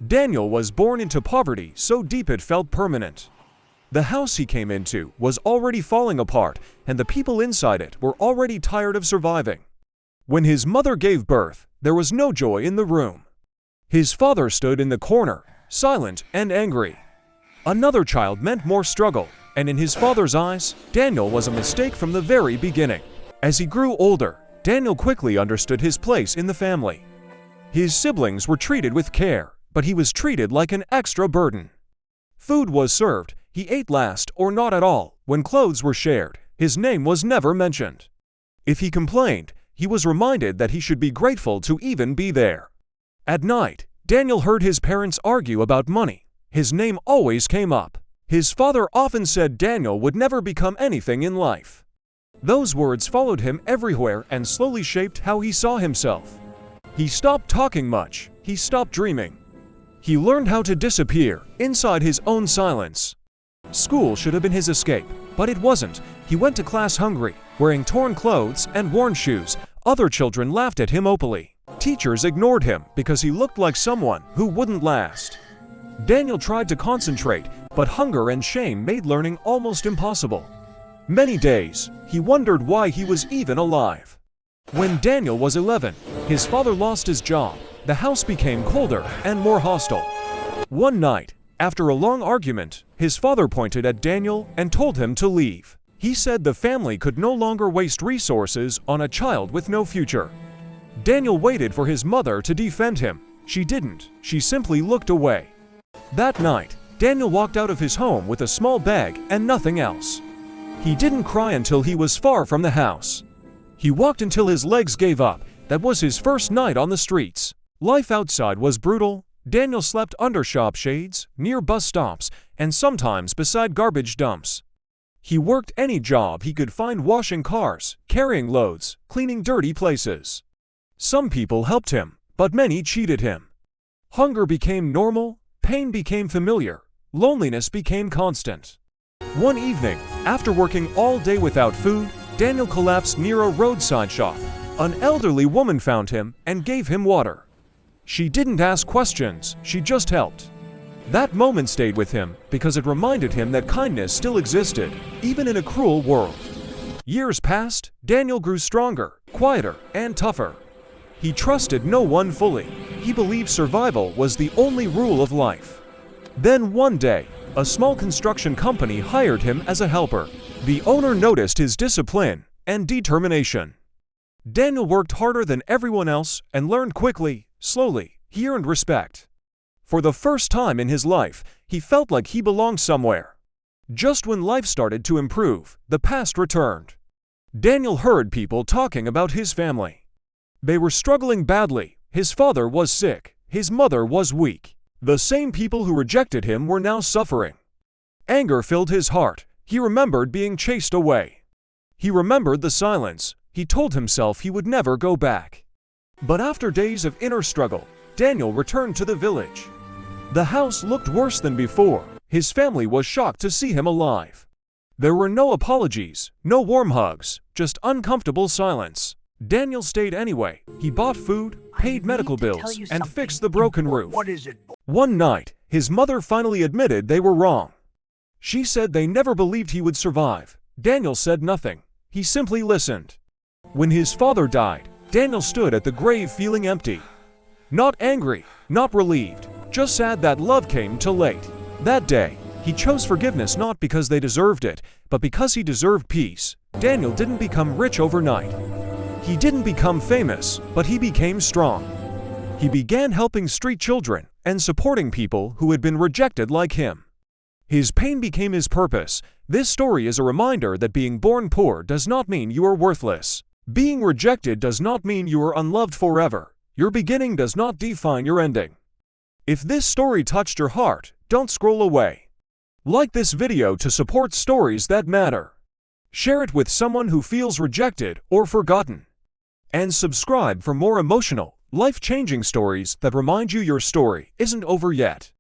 Daniel was born into poverty so deep it felt permanent. The house he came into was already falling apart, and the people inside it were already tired of surviving. When his mother gave birth, there was no joy in the room. His father stood in the corner, silent and angry. Another child meant more struggle, and in his father's eyes, Daniel was a mistake from the very beginning. As he grew older, Daniel quickly understood his place in the family. His siblings were treated with care, but he was treated like an extra burden. Food was served, he ate last or not at all. When clothes were shared, his name was never mentioned. If he complained, he was reminded that he should be grateful to even be there. At night, Daniel heard his parents argue about money. His name always came up. His father often said Daniel would never become anything in life. Those words followed him everywhere and slowly shaped how he saw himself. He stopped talking much. He stopped dreaming. He learned how to disappear inside his own silence. School should have been his escape, but it wasn't. He went to class hungry, wearing torn clothes and worn shoes. Other children laughed at him openly. Teachers ignored him because he looked like someone who wouldn't last. Daniel tried to concentrate, but hunger and shame made learning almost impossible. Many days, he wondered why he was even alive. When Daniel was 11, his father lost his job. The house became colder and more hostile. One night, after a long argument, his father pointed at Daniel and told him to leave. He said the family could no longer waste resources on a child with no future. Daniel waited for his mother to defend him. She didn't. She simply looked away. That night, Daniel walked out of his home with a small bag and nothing else. He didn't cry until he was far from the house. He walked until his legs gave up. That was his first night on the streets. Life outside was brutal. Daniel slept under shop shades, near bus stops, and sometimes beside garbage dumps. He worked any job he could find, washing cars, carrying loads, cleaning dirty places. Some people helped him, but many cheated him. Hunger became normal, pain became familiar, loneliness became constant. One evening, after working all day without food, Daniel collapsed near a roadside shop. An elderly woman found him and gave him water. She didn't ask questions, she just helped. That moment stayed with him because it reminded him that kindness still existed, even in a cruel world. Years passed, Daniel grew stronger, quieter, and tougher. He trusted no one fully. He believed survival was the only rule of life. Then one day, a small construction company hired him as a helper. The owner noticed his discipline and determination. Daniel worked harder than everyone else and learned quickly. Slowly, he earned respect. For the first time in his life, he felt like he belonged somewhere. Just when life started to improve, the past returned. Daniel heard people talking about his family. They were struggling badly. His father was sick. His mother was weak. The same people who rejected him were now suffering. Anger filled his heart. He remembered being chased away. He remembered the silence. He told himself he would never go back. But after days of inner struggle, Daniel returned to the village. The house looked worse than before. His family was shocked to see him alive. There were no apologies, no warm hugs, just uncomfortable silence. Daniel stayed anyway. He bought food, paid medical bills, and fixed the broken roof. What is it? One night, his mother finally admitted they were wrong. She said they never believed he would survive. Daniel said nothing. He simply listened. When his father died, Daniel stood at the grave feeling empty. Not angry, not relieved, just sad that love came too late. That day, he chose forgiveness not because they deserved it, but because he deserved peace. Daniel didn't become rich overnight. He didn't become famous, but he became strong. He began helping street children and supporting people who had been rejected like him. His pain became his purpose. This story is a reminder that being born poor does not mean you are worthless. Being rejected does not mean you are unloved forever. Your beginning does not define your ending. If this story touched your heart, don't scroll away. Like this video to support stories that matter. Share it with someone who feels rejected or forgotten. And subscribe for more emotional, life-changing stories that remind you your story isn't over yet.